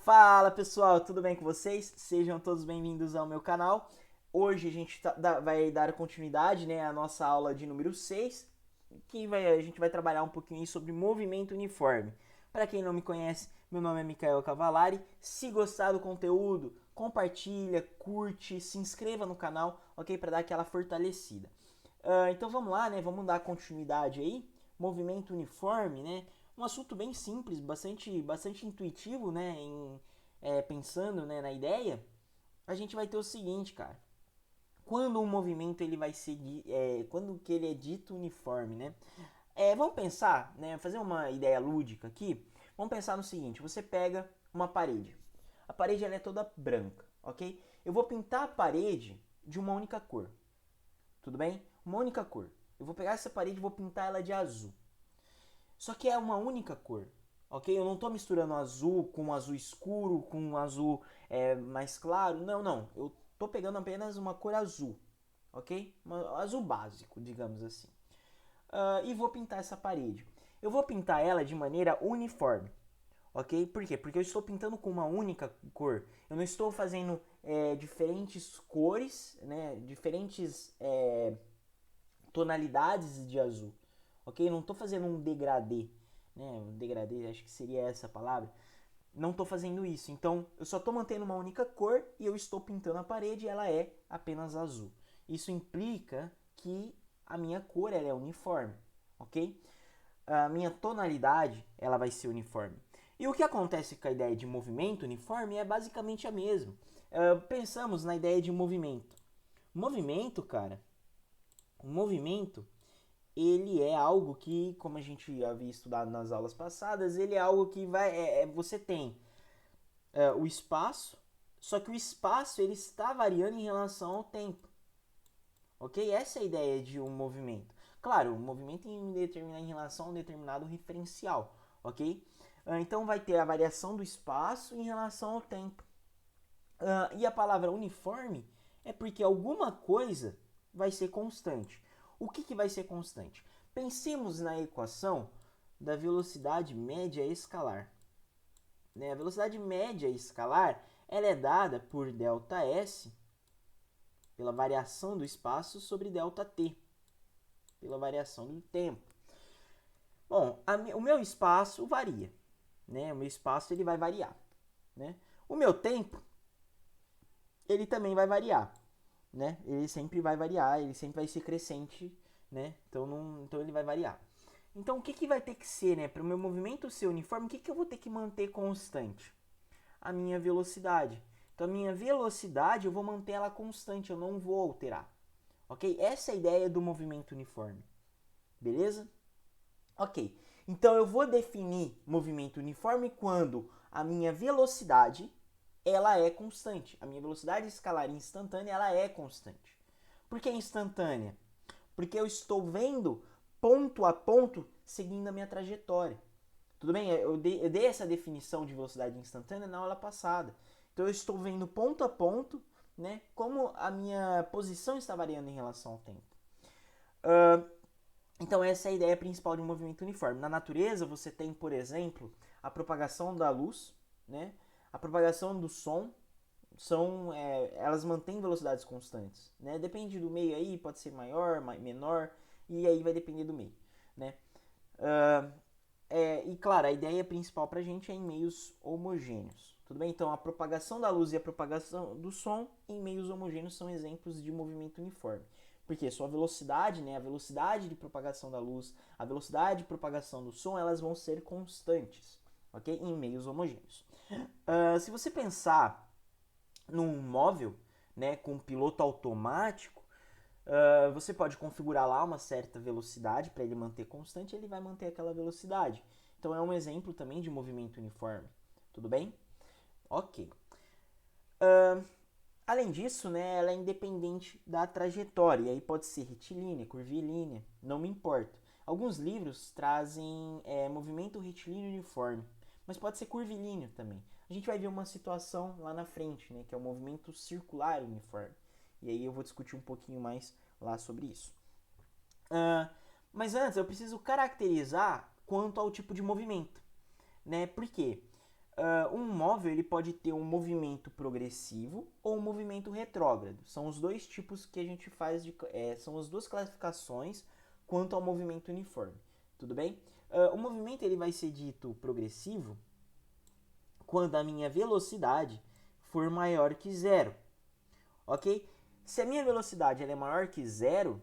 Fala pessoal, tudo bem com vocês? Sejam todos bem-vindos ao meu canal. Hoje a gente vai dar continuidade, à nossa aula de número 6, a gente vai trabalhar um pouquinho aí sobre movimento uniforme. Para quem não me conhece, meu nome é Micael Cavalari. Se gostar do conteúdo, compartilha, curte, se inscreva no canal, ok? Para dar aquela fortalecida. Então vamos lá, vamos dar continuidade aí. Movimento uniforme, um assunto bem simples, bastante intuitivo, pensando, na ideia, a gente vai ter o seguinte, cara. Quando um movimento ele vai ser, quando que ele é dito uniforme, vamos pensar, fazer uma ideia lúdica aqui. Vamos pensar no seguinte: você pega uma parede. A parede ela é toda branca, ok? Eu vou pintar a parede de uma única cor, tudo bem? Uma única cor. Eu vou pegar essa parede e vou pintar ela de azul. Só que é uma única cor, ok? Eu não estou misturando azul com azul escuro, com azul mais claro. Não, não. Eu estou pegando apenas uma cor azul, ok? Azul básico, digamos assim. E vou pintar essa parede. Eu vou pintar ela de maneira uniforme, ok? Por quê? Porque eu estou pintando com uma única cor. Eu não estou fazendo diferentes cores, diferentes tonalidades de azul, ok? Eu não estou fazendo um degradê, um degradê, acho que seria essa a palavra. Não estou fazendo isso, então eu só estou mantendo uma única cor e eu estou pintando a parede e ela é apenas azul. Isso implica que a minha cor ela é uniforme, ok? A minha tonalidade ela vai ser uniforme. E o que acontece com a ideia de movimento uniforme é basicamente a mesma. Pensamos na ideia de movimento. Movimento, cara, o movimento ele é algo que, como a gente havia estudado nas aulas passadas, ele é algo que você tem o espaço, só que o espaço ele está variando em relação ao tempo, ok? Essa é a ideia de um movimento. Claro, o movimento em relação a um determinado referencial, ok? Então vai ter a variação do espaço em relação ao tempo. E a palavra uniforme é porque alguma coisa vai ser constante. O que vai ser constante? Pensemos na equação da velocidade média escalar. A velocidade média escalar ela é dada por ΔS, pela variação do espaço, sobre ΔT, pela variação do tempo. Bom, o meu espaço varia. O meu espaço ele vai variar. O meu tempo ele também vai variar. Ele sempre vai variar, ele sempre vai ser crescente, então ele vai variar. Então o que vai ter que ser, para o meu movimento ser uniforme, o que eu vou ter que manter constante? A minha velocidade. Então a minha velocidade eu vou manter ela constante, eu não vou alterar. Ok? Essa é a ideia do movimento uniforme. Beleza? Ok. Então eu vou definir movimento uniforme quando a minha velocidade ela é constante. A minha velocidade escalar instantânea ela é constante. Por que instantânea? Porque eu estou vendo ponto a ponto seguindo a minha trajetória. Tudo bem? Eu dei essa definição de velocidade instantânea na aula passada. Então eu estou vendo ponto a ponto, como a minha posição está variando em relação ao tempo. Então essa é a ideia principal de um movimento uniforme. Na natureza você tem, por exemplo, a propagação da luz, a propagação do som, elas mantêm velocidades constantes. Depende do meio aí, pode ser maior, menor, e aí vai depender do meio. E claro, a ideia principal para a gente é em meios homogêneos. Tudo bem? Então a propagação da luz e a propagação do som em meios homogêneos são exemplos de movimento uniforme. Porque sua velocidade, a velocidade de propagação da luz, a velocidade de propagação do som, elas vão ser constantes, ok? Em meios homogêneos. Se você pensar num móvel, com um piloto automático, você pode configurar lá uma certa velocidade para ele manter constante, ele vai manter aquela velocidade. Então é um exemplo também de movimento uniforme. Tudo bem? Ok. Além disso, ela é independente da trajetória. E aí pode ser retilínea, curvilínea, não me importa. Alguns livros trazem movimento retilíneo uniforme, mas pode ser curvilíneo também. A gente vai ver uma situação lá na frente, que é o movimento circular uniforme. E aí eu vou discutir um pouquinho mais lá sobre isso. Mas antes eu preciso caracterizar quanto ao tipo de movimento. Por quê? Um móvel ele pode ter um movimento progressivo ou um movimento retrógrado. São os dois tipos que a gente faz, são as duas classificações quanto ao movimento uniforme. Tudo bem? O movimento ele vai ser dito progressivo quando a minha velocidade for maior que zero. Ok? Se a minha velocidade ela é maior que zero,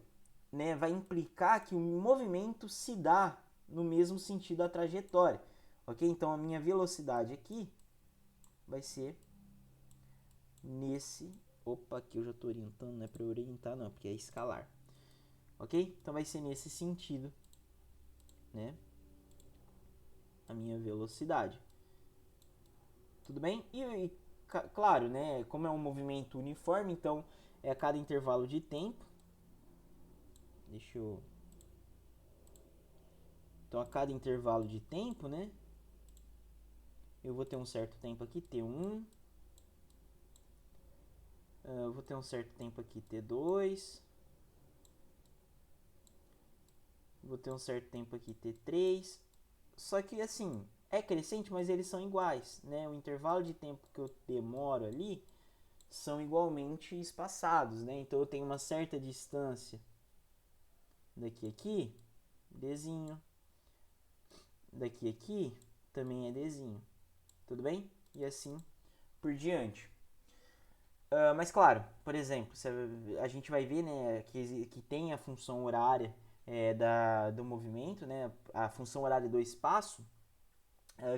né, vai implicar que o movimento se dá no mesmo sentido da trajetória. Ok? Então a minha velocidade aqui vai ser nesse... Opa, aqui eu já estou orientando, não é para orientar não, porque é escalar. Ok? Então vai ser nesse sentido, né? A minha velocidade. Tudo bem? Claro, né? Como é um movimento uniforme, então é a cada intervalo de tempo. Deixa eu... Então a cada intervalo de tempo, né? Eu vou ter um certo tempo aqui, T1. Eu vou ter um certo tempo aqui, T2. Vou ter um certo tempo aqui, T3. Só que assim, é crescente, mas eles são iguais, né? O intervalo de tempo que eu demoro ali são igualmente espaçados, né? Então eu tenho uma certa distância daqui a aqui, Dzinho. Daqui a aqui também é Dzinho. Tudo bem? E assim por diante. Mas claro, por exemplo, a gente vai ver, né, que tem a função horária do movimento, né, a função horária do espaço,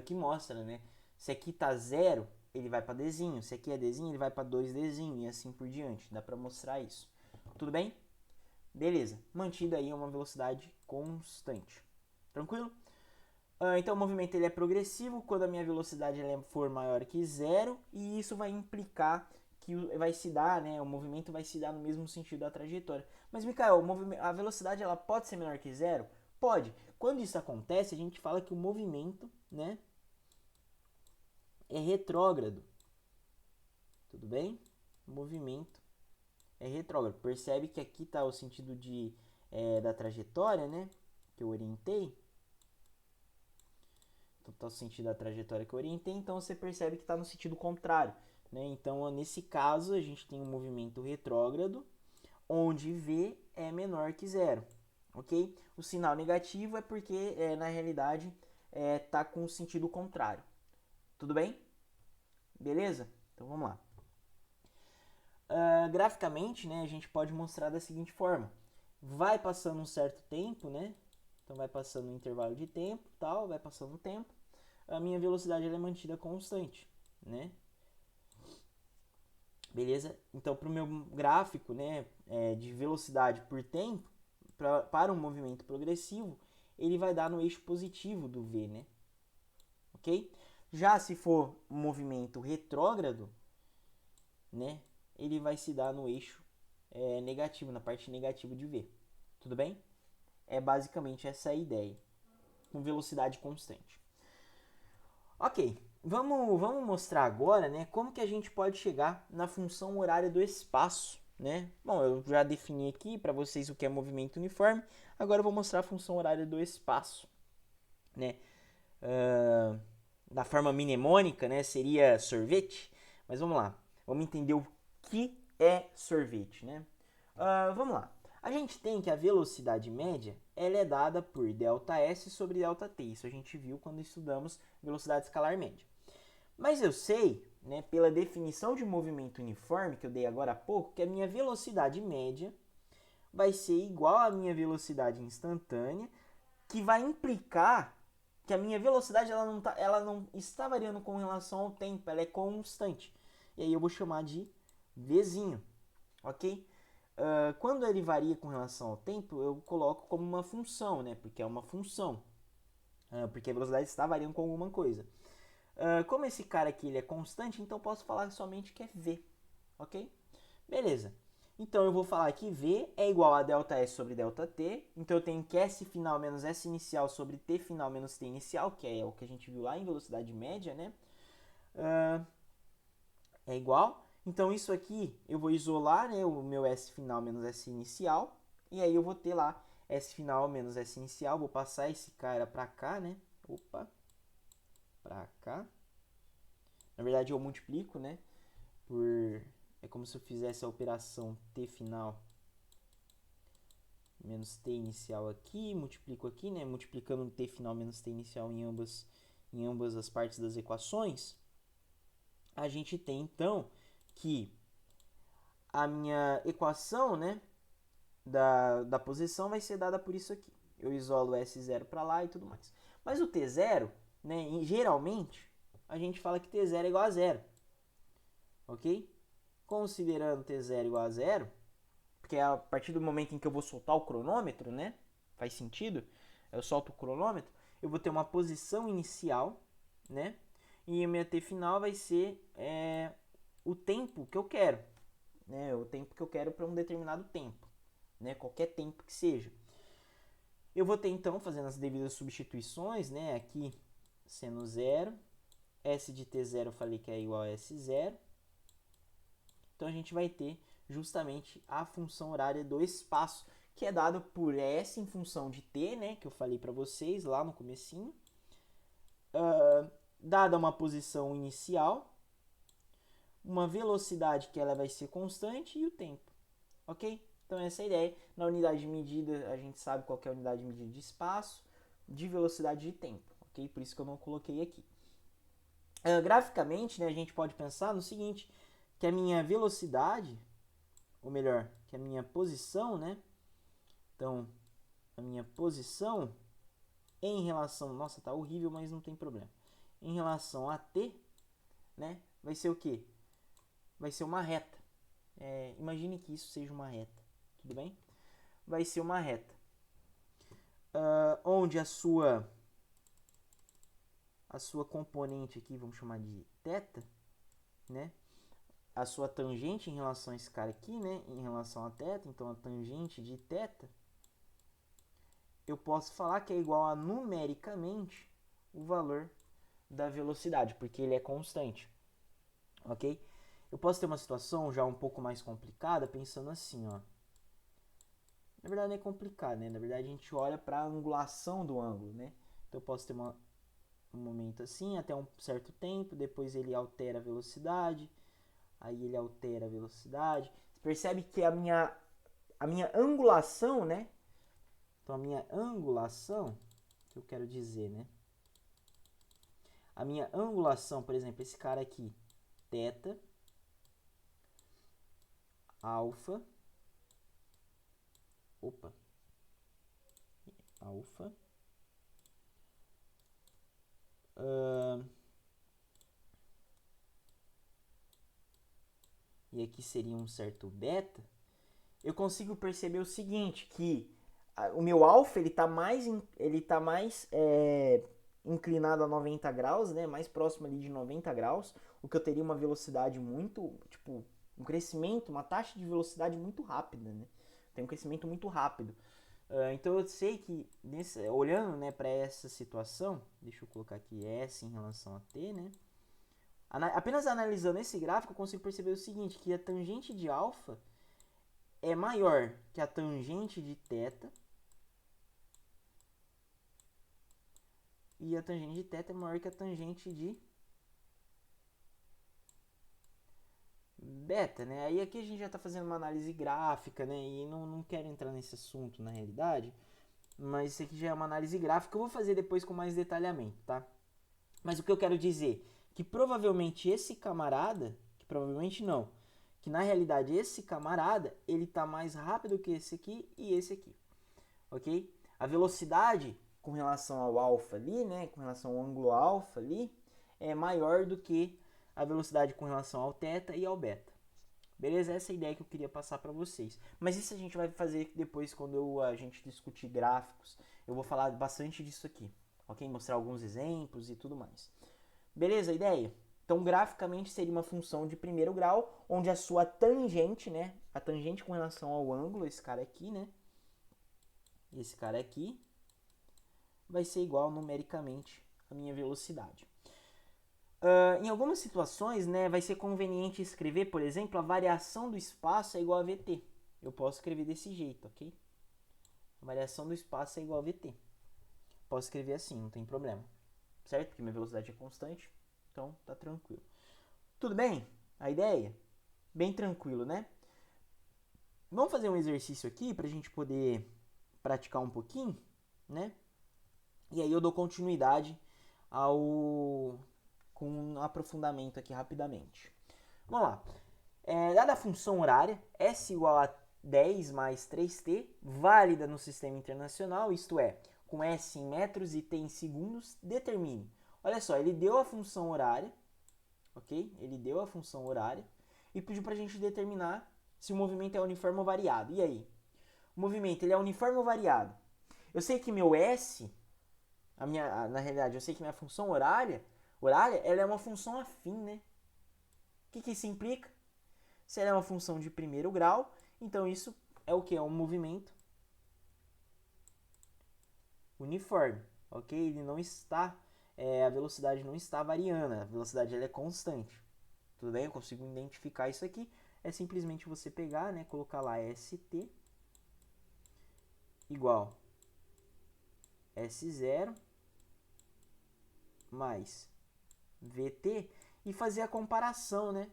que mostra, né, se aqui tá zero, ele vai para Dzinho, se aqui é Dzinho, ele vai para 2Dzinho e assim por diante. Dá para mostrar isso. Tudo bem? Beleza. Mantida aí uma velocidade constante. Tranquilo? Então o movimento ele é progressivo quando a minha velocidade for maior que zero, e isso vai implicar que vai se dar, né, o movimento vai se dar no mesmo sentido da trajetória. Mas, Mikael, a velocidade ela pode ser menor que zero? Pode. Quando isso acontece, a gente fala que o movimento, né, é retrógrado. Tudo bem? O movimento é retrógrado. Percebe que aqui está o sentido da trajetória, né, que eu orientei. Então, o sentido da trajetória que eu orientei, então você percebe que está no sentido contrário, né? Então, nesse caso, a gente tem um movimento retrógrado, onde V é menor que zero, ok? O sinal negativo é porque, na realidade, está com o sentido contrário. Tudo bem? Beleza? Então, vamos lá. Graficamente, né, a gente pode mostrar da seguinte forma. Vai passando um certo tempo, né? Então, vai passando um intervalo de tempo, tal, vai passando o tempo. A minha velocidade ela é mantida constante, né? Beleza? Então, para o meu gráfico, né, de velocidade por tempo, para um movimento progressivo, ele vai dar no eixo positivo do V, né? Ok? Já se for um movimento retrógrado, né, ele vai se dar no eixo negativo, na parte negativa de V. Tudo bem? É basicamente essa a ideia, com velocidade constante. Ok, vamos mostrar agora, né, como que a gente pode chegar na função horária do espaço, né? Bom, eu já defini aqui para vocês o que é movimento uniforme, agora eu vou mostrar a função horária do espaço, né? Da forma mnemônica, né, seria sorvete, mas vamos lá, vamos entender o que é sorvete, né? Vamos lá. A gente tem que a velocidade média ela é dada por ΔS sobre ΔT. Isso a gente viu quando estudamos velocidade escalar média. Mas eu sei, né, pela definição de movimento uniforme que eu dei agora há pouco, que a minha velocidade média vai ser igual à minha velocidade instantânea, que vai implicar que a minha velocidade ela não está variando com relação ao tempo, ela é constante. E aí eu vou chamar de Vzinho, ok? Quando ele varia com relação ao tempo, eu coloco como uma função, né? Porque é uma função. Porque a velocidade está variando com alguma coisa. Como esse cara aqui ele é constante, então eu posso falar somente que é V, ok? Beleza. Então eu vou falar que V é igual a ΔS sobre ΔT. Então eu tenho que S final menos S inicial sobre T final menos T inicial, que é o que a gente viu lá em velocidade média, né? É igual. Então isso aqui eu vou isolar, né, o meu S final menos S inicial. E aí eu vou ter lá S final menos S inicial. Vou passar esse cara para cá, né? Opa. Para cá. Na verdade, eu multiplico, né? É como se eu fizesse a operação t final menos t inicial aqui, multiplico aqui, né? Multiplicando t final menos t inicial em ambas as partes das equações. A gente tem, então, que a minha equação, né, da posição vai ser dada por isso aqui. Eu isolo S0 para lá e tudo mais. Mas o T0, né, geralmente, a gente fala que T0 é igual a zero. Ok? Considerando T0 igual a zero, porque é a partir do momento em que eu vou soltar o cronômetro, né? Faz sentido? Eu solto o cronômetro, eu vou ter uma posição inicial, né? E a minha T final vai ser o tempo que eu quero, né? O tempo que eu quero para um determinado tempo, né? Qualquer tempo que seja. Eu vou ter então, fazendo as devidas substituições, né? Aqui sendo zero, S de T0 eu falei que é igual a S0. Então a gente vai ter justamente a função horária do espaço, que é dado por S em função de T, né? Que eu falei para vocês lá no comecinho. Dada uma posição inicial, uma velocidade que ela vai ser constante e o tempo, ok? Então essa é a ideia. Na unidade de medida, a gente sabe qual é a unidade de medida de espaço, de velocidade de tempo, ok? Por isso que eu não coloquei aqui. Graficamente, né, a gente pode pensar no seguinte, que a minha velocidade, ou melhor, que a minha posição, né? Então, a minha posição em relação... Nossa, tá horrível, mas não tem problema. Em relação a t, né? Vai ser o quê? Vai ser uma reta. Imagine que isso seja uma reta. Tudo bem? Vai ser uma reta. Onde a sua componente aqui, vamos chamar de θ, né? A sua tangente em relação a esse cara aqui, né? Em relação a θ, então a tangente de θ, eu posso falar que é igual a numericamente o valor da velocidade, porque ele é constante, ok? Eu posso ter uma situação já um pouco mais complicada, pensando assim, ó. Na verdade não é complicado, né? Na verdade a gente olha para a angulação do ângulo, né? Então eu posso ter um momento assim, até um certo tempo, depois ele altera a velocidade, aí ele altera a velocidade. Você percebe que a minha angulação, né? Então a minha angulação, que eu quero dizer, né? A minha angulação, por exemplo, esse cara aqui, θ, alfa, alfa, e aqui seria um certo beta, eu consigo perceber o seguinte, que o meu alfa ele tá mais inclinado a 90 graus, né? Mais próximo ali de 90 graus, o que eu teria uma velocidade muito, tipo, um crescimento, uma taxa de velocidade muito rápida, né? Tem um crescimento muito rápido. Então eu sei que, olhando, né, para essa situação, deixa eu colocar aqui S em relação a T, né? Apenas analisando esse gráfico, eu consigo perceber o seguinte, que a tangente de alfa é maior que a tangente de θ, e a tangente de θ é maior que a tangente de beta, né? Aí aqui a gente já está fazendo uma análise gráfica, né? E não quero entrar nesse assunto na realidade, mas isso aqui já é uma análise gráfica, eu vou fazer depois com mais detalhamento, tá? Mas o que eu quero dizer, que provavelmente esse camarada, que provavelmente não, que na realidade esse camarada, ele está mais rápido que esse aqui e esse aqui, ok? A velocidade com relação ao alfa ali, né, com relação ao ângulo alfa ali, é maior do que a velocidade com relação ao θ e ao beta. Beleza? Essa é a ideia que eu queria passar para vocês. Mas isso a gente vai fazer depois quando a gente discutir gráficos. Eu vou falar bastante disso aqui, ok? Mostrar alguns exemplos e tudo mais. Beleza a ideia? Então, graficamente seria uma função de primeiro grau, onde a sua tangente, né? A tangente com relação ao ângulo, esse cara aqui, né? Esse cara aqui vai ser igual numericamente à minha velocidade. Em algumas situações, né, vai ser conveniente escrever, por exemplo, a variação do espaço é igual a VT. Eu posso escrever desse jeito, ok? A variação do espaço é igual a VT. Posso escrever assim, não tem problema. Certo? Porque minha velocidade é constante, então tá tranquilo. Tudo bem? A ideia? Bem tranquilo, né? Vamos fazer um exercício aqui para a gente poder praticar um pouquinho, né? E aí eu dou continuidade ao com um aprofundamento aqui rapidamente. Vamos lá. Dada a função horária, S igual a 10 mais 3t, válida no sistema internacional, isto é, com S em metros e t em segundos, determine. Olha só, ele deu a função horária, ok? Ele deu a função horária e pediu para a gente determinar se o movimento é uniforme ou variado. E aí? O movimento ele é uniforme ou variado? Eu sei que meu S, na realidade, eu sei que minha função horária, ela é uma função afim, né? O que isso implica? Se ela é uma função de primeiro grau, então isso é o que? É um movimento uniforme, ok? Ele não está, a velocidade não está variando, a velocidade ela é constante. Tudo bem? Eu consigo identificar isso aqui. É simplesmente você pegar, né, colocar lá ST igual S0 mais VT e fazer a comparação, né?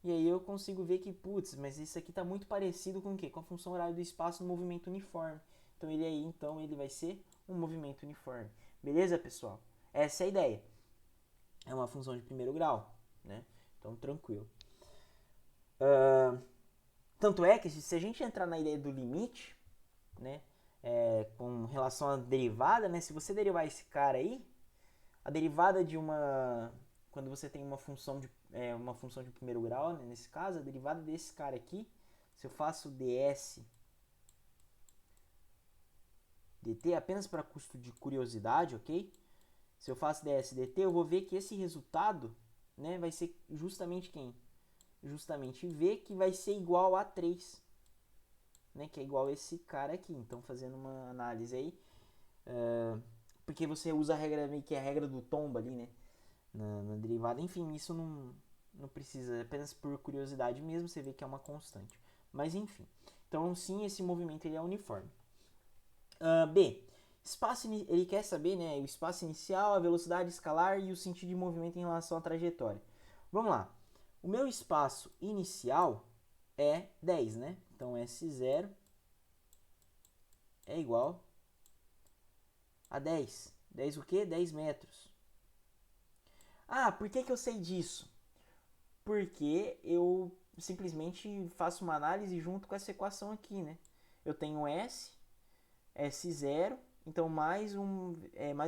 E aí eu consigo ver que, putz, mas isso aqui está muito parecido com o quê? Com a função horária do espaço no movimento uniforme. Então ele vai ser um movimento uniforme. Beleza, pessoal? Essa é a ideia. É uma função de primeiro grau, né? Então, tranquilo. Tanto é que se a gente entrar na ideia do limite, né? Com relação à derivada, né? Se você derivar esse cara aí, a derivada de uma... Quando você tem uma função de primeiro grau, né, nesse caso, a derivada desse cara aqui, se eu faço ds dt apenas para custo de curiosidade, ok? Se eu faço ds dt, eu vou ver que esse resultado, né, vai ser justamente quem? Justamente v, que vai ser igual a 3, né, que é igual a esse cara aqui. Então, fazendo uma análise aí, porque você usa a regra, meio que a regra do tombo ali, né, na derivada. Enfim, isso não precisa, apenas por curiosidade mesmo, você vê que é uma constante. Mas enfim, então sim, esse movimento ele é uniforme. B, ele quer saber, né, o espaço inicial, a velocidade escalar e o sentido de movimento em relação à trajetória. Vamos lá, o meu espaço inicial é 10, né? Então S0 é igual a 10. 10 o quê? 10 metros. Ah, por que eu sei disso? Porque eu simplesmente faço uma análise junto com essa equação aqui, né? Eu tenho S, S0, então mais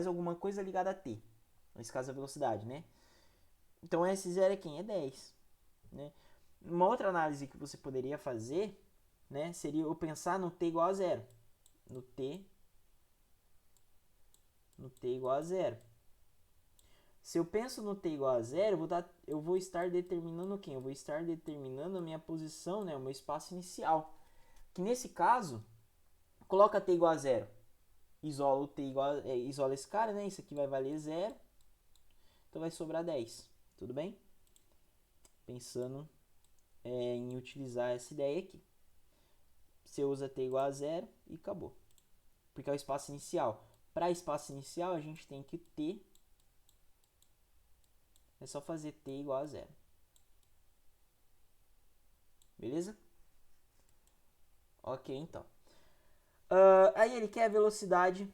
alguma coisa ligada a t, nesse caso a velocidade, né? Então S0 é quem? É 10, né? Uma outra análise que você poderia fazer, né, seria eu pensar no t igual a zero, no t igual a zero. Se eu penso no t igual a zero, eu vou estar determinando quem? Eu vou estar determinando a minha posição, né, o meu espaço inicial. Que nesse caso, coloca t igual a zero. Isola o t isola esse cara, né? Isso aqui vai valer zero. Então vai sobrar 10. Tudo bem? Pensando em utilizar essa ideia aqui. Você usa t igual a zero e acabou. Porque é o espaço inicial. Para espaço inicial, a gente tem que t. É só fazer t igual a zero. Beleza? Ok, então. Aí ele quer a velocidade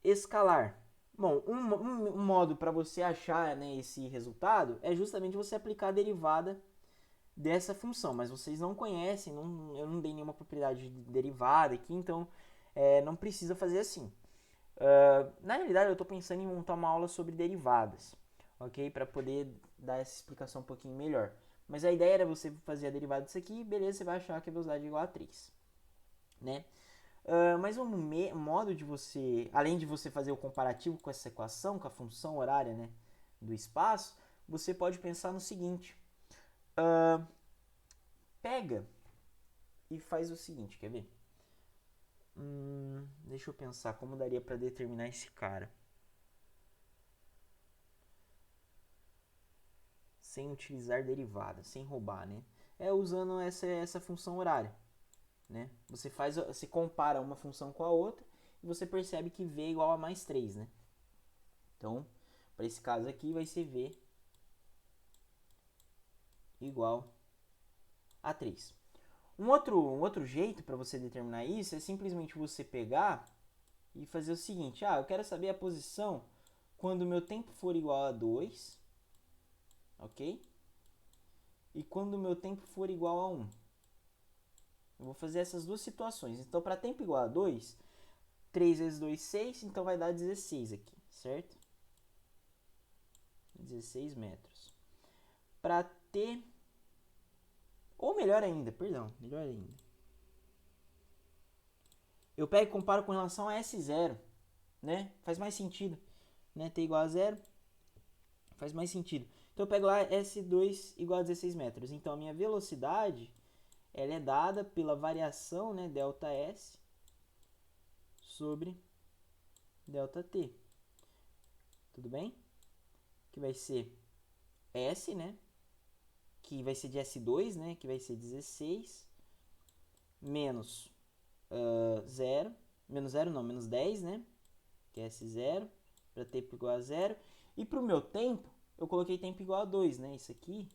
escalar. Bom, um modo para você achar, né, esse resultado é justamente você aplicar a derivada dessa função, mas vocês não conhecem, eu não dei nenhuma propriedade de derivada aqui, então não precisa fazer assim. Na realidade, eu estou pensando em montar uma aula sobre derivadas, ok? Para poder dar essa explicação um pouquinho melhor. Mas a ideia era você fazer a derivada disso aqui, beleza, você vai achar que a velocidade é igual a 3, né? Mas um modo de você, além de você fazer o comparativo com essa equação, com a função horária, né, do espaço, você pode pensar no seguinte. Pega e faz o seguinte, quer ver? Deixa eu pensar como daria para determinar esse cara. Sem utilizar derivada, sem roubar, né? Usando essa função horária, né? Você compara uma função com a outra e você percebe que v é igual a mais 3, né? Então, para esse caso aqui vai ser v igual a 3. Um outro jeito para você determinar isso é simplesmente você pegar e fazer o seguinte. Eu quero saber a posição quando o meu tempo for igual a 2, ok? E quando o meu tempo for igual a 1. Eu vou fazer essas duas situações. Então, para tempo igual a 2, 3 vezes 2, 6, então vai dar 16 aqui, certo? 16 metros. Para t, ou melhor ainda, eu pego e comparo com relação a S0, né? Faz mais sentido, né? T igual a 0, faz mais sentido. Então eu pego lá S2 igual a 16 metros. Então a minha velocidade, ela é dada pela variação, né, ΔS sobre ΔT. Tudo bem? Que vai ser S, né? Que vai ser de S2, né? Que vai ser 16 menos 0. Menos 0 não, menos 10, né? Que é S0 para tempo igual a 0. E para o meu tempo, eu coloquei tempo igual a 2, né? Isso aqui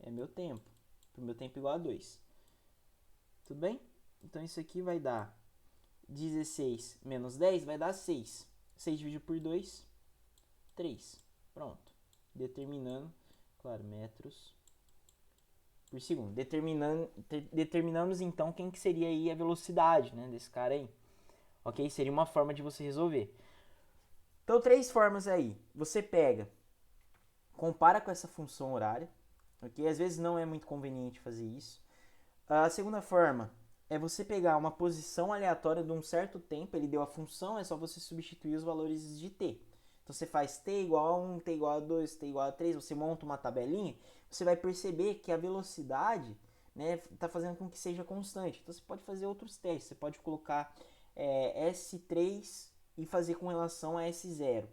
é meu tempo. Para o meu tempo igual a 2. Tudo bem? Então isso aqui vai dar 16 menos 10 vai dar 6. 6 dividido por 2, 3. Pronto. Determinando, claro, metros por segundo. Determinamos então quem que seria aí a velocidade, né, desse cara aí. Ok? Seria uma forma de você resolver. Então, 3 formas aí. Você pega, compara com essa função horária, ok? Às vezes não é muito conveniente fazer isso. A segunda forma é você pegar uma posição aleatória de um certo tempo, ele deu a função, é só você substituir os valores de t. Então você faz t igual a 1, t igual a 2, t igual a 3, você monta uma tabelinha, você vai perceber que a velocidade, né, está fazendo com que seja constante. Então você pode fazer outros testes, você pode colocar S3 e fazer com relação a S0,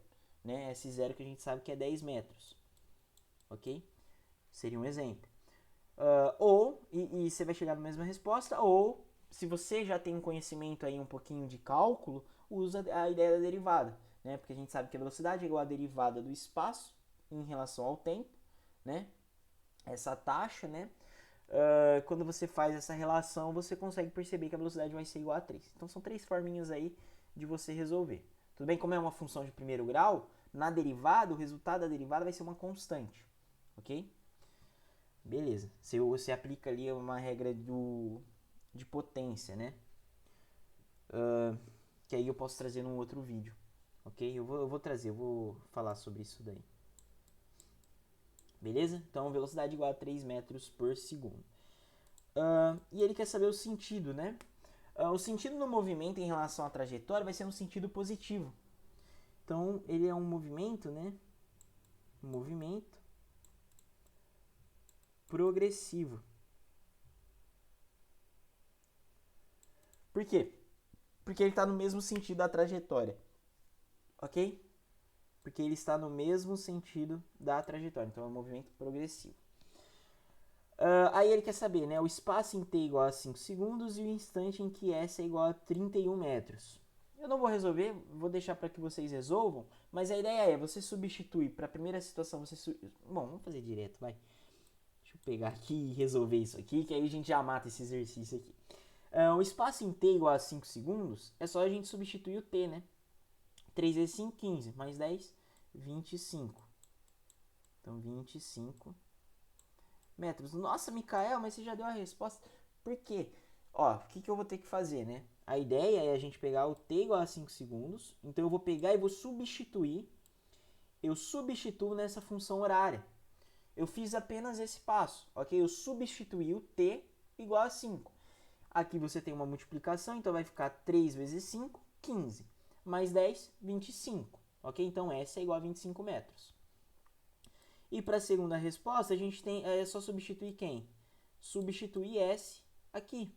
né? S0 que a gente sabe que é 10 metros, ok? Seria um exemplo. E você vai chegar na mesma resposta, ou se você já tem um conhecimento aí um pouquinho de cálculo, usa a ideia da derivada, né? Porque a gente sabe que a velocidade é igual à derivada do espaço em relação ao tempo, né? Essa taxa, né? Quando você faz essa relação, você consegue perceber que a velocidade vai ser igual a 3. Então são 3 forminhas aí de você resolver. Tudo bem? Como é uma função de primeiro grau, na derivada, o resultado da derivada vai ser uma constante, ok? Beleza. Você aplica ali uma regra de potência, né? Que aí eu posso trazer num outro vídeo, ok? Eu vou falar sobre isso daí. Beleza? Então, velocidade igual a 3 metros por segundo. E ele quer saber o sentido, né? O sentido do movimento em relação à trajetória vai ser um sentido positivo. Então, ele é um movimento, né? Um movimento progressivo. Por quê? Porque ele está no mesmo sentido da trajetória, ok? Porque ele está no mesmo sentido da trajetória, então é um movimento progressivo. Aí ele quer saber, né, o espaço em t igual a 5 segundos e o instante em que S é igual a 31 metros. Eu não vou resolver, vou deixar para que vocês resolvam, mas a ideia é você substituir para a primeira situação, bom, vamos fazer direto, vai. Deixa eu pegar aqui e resolver isso aqui, que aí a gente já mata esse exercício aqui. O espaço em t igual a 5 segundos, é só a gente substituir o t, né? 3 vezes 5, 15, mais 10, 25. Então, 25 metros. Nossa, Micael, mas você já deu a resposta. Por quê? Ó, o que eu vou ter que fazer, né? A ideia é a gente pegar o t igual a 5 segundos. Então, eu vou pegar e vou substituir. Eu substituo nessa função horária. Eu fiz apenas esse passo, ok? Eu substituí o t igual a 5. Aqui você tem uma multiplicação, então vai ficar 3 vezes 5, 15. Mais 10, 25. Ok? Então, S é igual a 25 metros. E para a segunda resposta, a gente tem é só substituir quem? Substituir S aqui,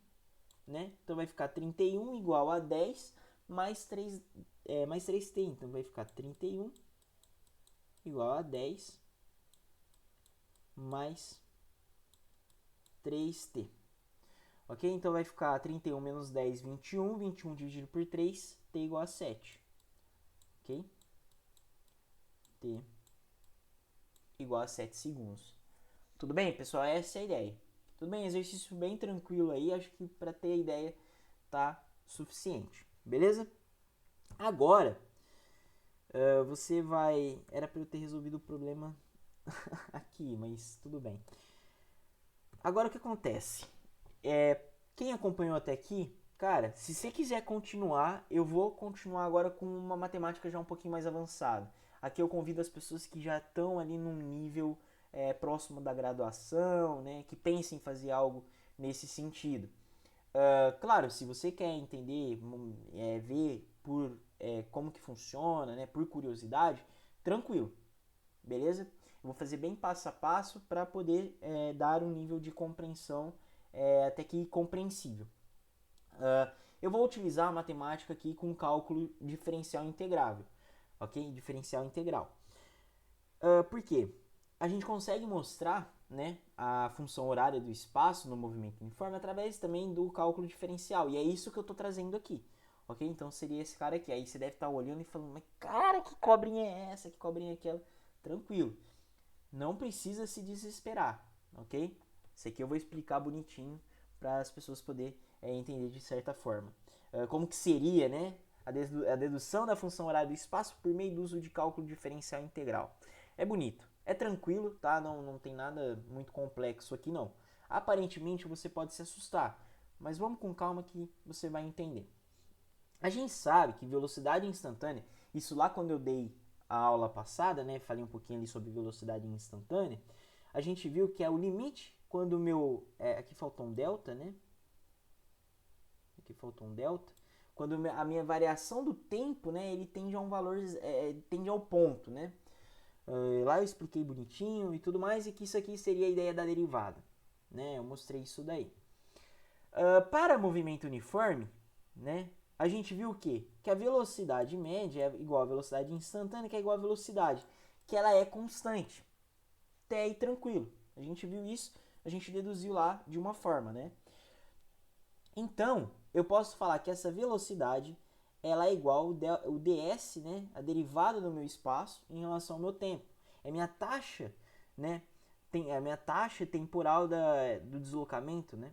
né? Então vai ficar 31 igual a 10 mais 3t. Então vai ficar 31 igual a 10 mais 3t. Ok? Então vai ficar 31 menos 10, 21. 21 dividido por 3, t igual a 7. Ok? T igual a 7 segundos. Tudo bem, pessoal? Essa é a ideia. Tudo bem? Exercício bem tranquilo aí. Acho que para ter a ideia tá suficiente. Beleza? Agora, você vai... Era para eu ter resolvido o problema aqui, mas tudo bem. Agora o que acontece? Quem acompanhou até aqui, cara, se você quiser continuar, eu vou continuar agora com uma matemática já um pouquinho mais avançada. Aqui eu convido as pessoas que já estão ali num nível próximo da graduação, né, que pensem em fazer algo nesse sentido. Claro, se você quer entender, ver por como que funciona, né, por curiosidade, tranquilo, beleza? Eu vou fazer bem passo a passo para poder dar um nível de compreensão até que compreensível. Eu vou utilizar a matemática aqui com cálculo diferencial integrável, ok? Diferencial integral. Por quê? A gente consegue mostrar, né, a função horária do espaço no movimento uniforme através também do cálculo diferencial. E é isso que eu estou trazendo aqui. Ok? Então seria esse cara aqui. Aí você deve estar olhando e falando, mas cara, que cobrinha é essa? Que cobrinha é aquela? Tranquilo. Não precisa se desesperar. Ok? Isso aqui eu vou explicar bonitinho para as pessoas poderem entender de certa forma. Como que seria, né? A dedução da função horária do espaço por meio do uso de cálculo diferencial integral. É bonito, é tranquilo, tá? Não tem nada muito complexo aqui não. Aparentemente você pode se assustar, mas vamos com calma que você vai entender. A gente sabe que velocidade instantânea, isso lá quando eu dei a aula passada, né? Falei um pouquinho ali sobre velocidade instantânea. A gente viu que é o limite quando o meu... aqui faltou um delta, né? Aqui faltou um delta. Quando a minha variação do tempo, né? Ele tende a um valor... tende ao ponto, né? Lá eu expliquei bonitinho e tudo mais, e que isso aqui seria a ideia da derivada, né? Eu mostrei isso daí. Para movimento uniforme, né? A gente viu o quê? Que a velocidade média é igual à velocidade instantânea, que é igual à velocidade, que ela é constante. Até aí tranquilo. A gente viu isso, a gente deduziu lá de uma forma, né? Então, eu posso falar que essa velocidade ela é igual ao ds, né, a derivada do meu espaço em relação ao meu tempo. É minha taxa, né, é a minha taxa temporal do deslocamento, né?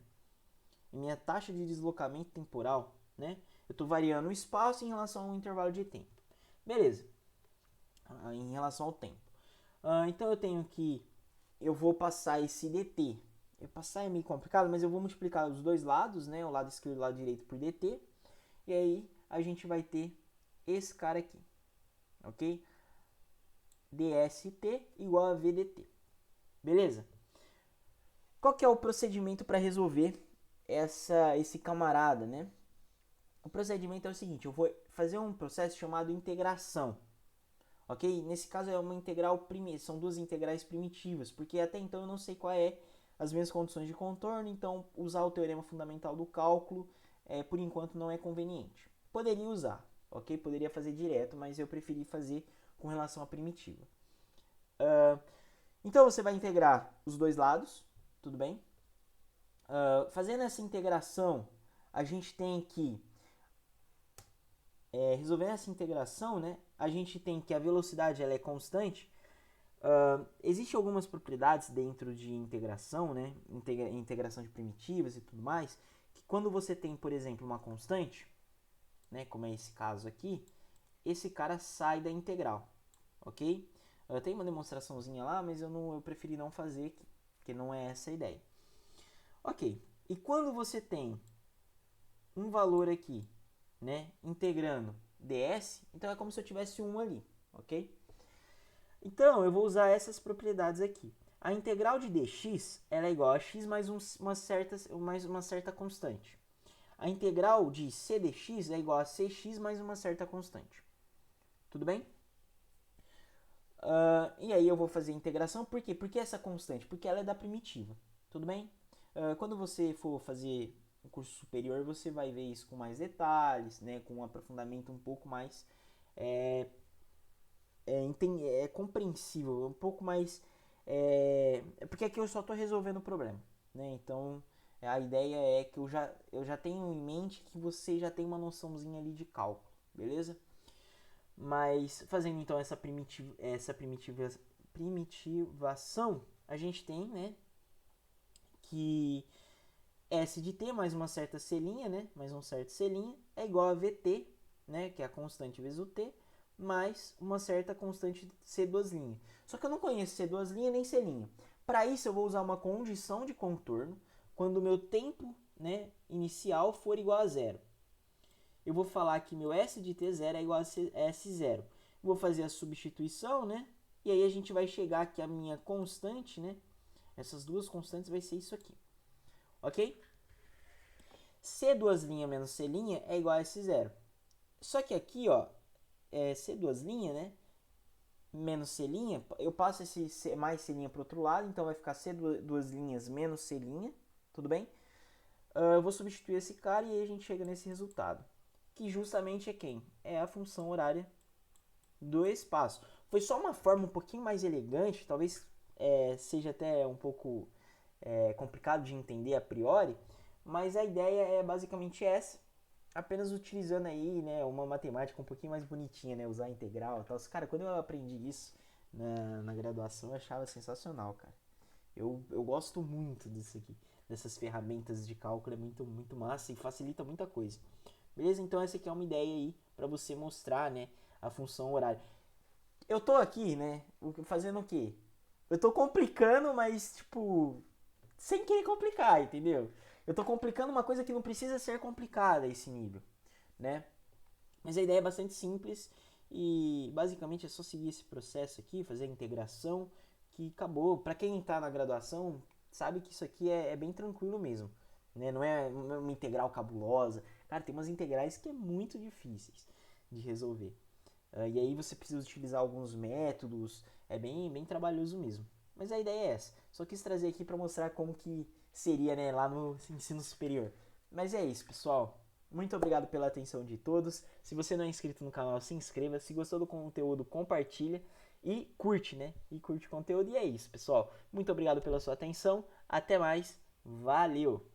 É minha taxa de deslocamento temporal, né? Eu estou variando o espaço em relação ao intervalo de tempo. Beleza. Em relação ao tempo. Então eu tenho que eu vou passar esse dt. Passar é meio complicado, mas eu vou multiplicar os dois lados, né? O lado esquerdo e o lado direito por dt. E aí a gente vai ter esse cara aqui, ok? dst igual a vdt. Beleza? Qual que é o procedimento para resolver esse camarada, né? O procedimento é o seguinte, eu vou fazer um processo chamado integração, ok? Nesse caso é uma integral são duas integrais primitivas, porque até então eu não sei qual é as minhas condições de contorno, então usar o teorema fundamental do cálculo por enquanto não é conveniente. Poderia usar, ok? Poderia fazer direto, mas eu preferi fazer com relação à primitiva. Então você vai integrar os dois lados, tudo bem? Fazendo essa integração, a gente tem que resolvendo essa integração, né, a gente tem que a velocidade ela é constante. Existem algumas propriedades dentro de integração, né, integração de primitivas e tudo mais, que quando você tem, por exemplo, uma constante, né, como é esse caso aqui, esse cara sai da integral, ok? Tem uma demonstraçãozinha lá, mas eu preferi não fazer, porque não é essa a ideia. Ok, e quando você tem um valor aqui, né, integrando ds, então é como se eu tivesse um ali, ok? Então, eu vou usar essas propriedades aqui. A integral de dx ela é igual a x mais uma certa constante. A integral de c dx é igual a cx mais uma certa constante. Tudo bem? E aí eu vou fazer a integração, por quê? Porque essa constante? Porque ela é da primitiva, tudo bem? Quando você for fazer um curso superior, você vai ver isso com mais detalhes, né, com um aprofundamento um pouco mais compreensível, um pouco mais... porque aqui eu só estou resolvendo o problema, né? Então a ideia é que eu já tenho em mente que você já tem uma noçãozinha ali de cálculo, beleza? Mas fazendo então essa primitivação, a gente tem, né, que S de t mais uma certa c', né, mais um certo c' é igual a VT, né, que é a constante vezes o t, mais uma certa constante C2'. Só que eu não conheço C2' nem C'. Para isso eu vou usar uma condição de contorno quando o meu tempo, né, inicial for igual a zero. Eu vou falar que meu S de T0 é igual a S0. Vou fazer a substituição, né? E aí a gente vai chegar que a minha constante, né? Essas duas constantes vai ser isso aqui. Ok? C2' menos C' é igual a S0. Só que aqui, ó, C2', né? Menos C', eu passo esse C, mais C' para o outro lado, então vai ficar C2' menos C', tudo bem? Eu vou substituir esse cara e aí a gente chega nesse resultado. Que justamente é quem? É a função horária do espaço. Foi só uma forma um pouquinho mais elegante, talvez seja até um pouco complicado de entender a priori, mas a ideia é basicamente essa, apenas utilizando aí, né, uma matemática um pouquinho mais bonitinha, né, usar integral e tal. Cara, quando eu aprendi isso na graduação, eu achava sensacional, cara. Eu gosto muito disso aqui, dessas ferramentas de cálculo, é muito, muito massa e facilita muita coisa. Beleza? Então essa aqui é uma ideia aí para você mostrar, né, a função horária. Eu tô aqui, né, fazendo o quê? Eu tô complicando, mas tipo, sem querer complicar, entendeu? Eu tô complicando uma coisa que não precisa ser complicada a esse nível, né? Mas a ideia é bastante simples e basicamente é só seguir esse processo aqui, fazer a integração, que acabou. Para quem está na graduação, sabe que isso aqui é bem tranquilo mesmo, né? Não é uma integral cabulosa. Cara, tem umas integrais que é muito difíceis de resolver. E aí você precisa utilizar alguns métodos, é bem trabalhoso mesmo. Mas a ideia é essa. Só quis trazer aqui para mostrar como que seria, né, lá no ensino superior. Mas é isso, pessoal. Muito obrigado pela atenção de todos. Se você não é inscrito no canal, se inscreva. Se gostou do conteúdo, compartilha e curte, né? E curte o conteúdo. E é isso, pessoal. Muito obrigado pela sua atenção. Até mais. Valeu!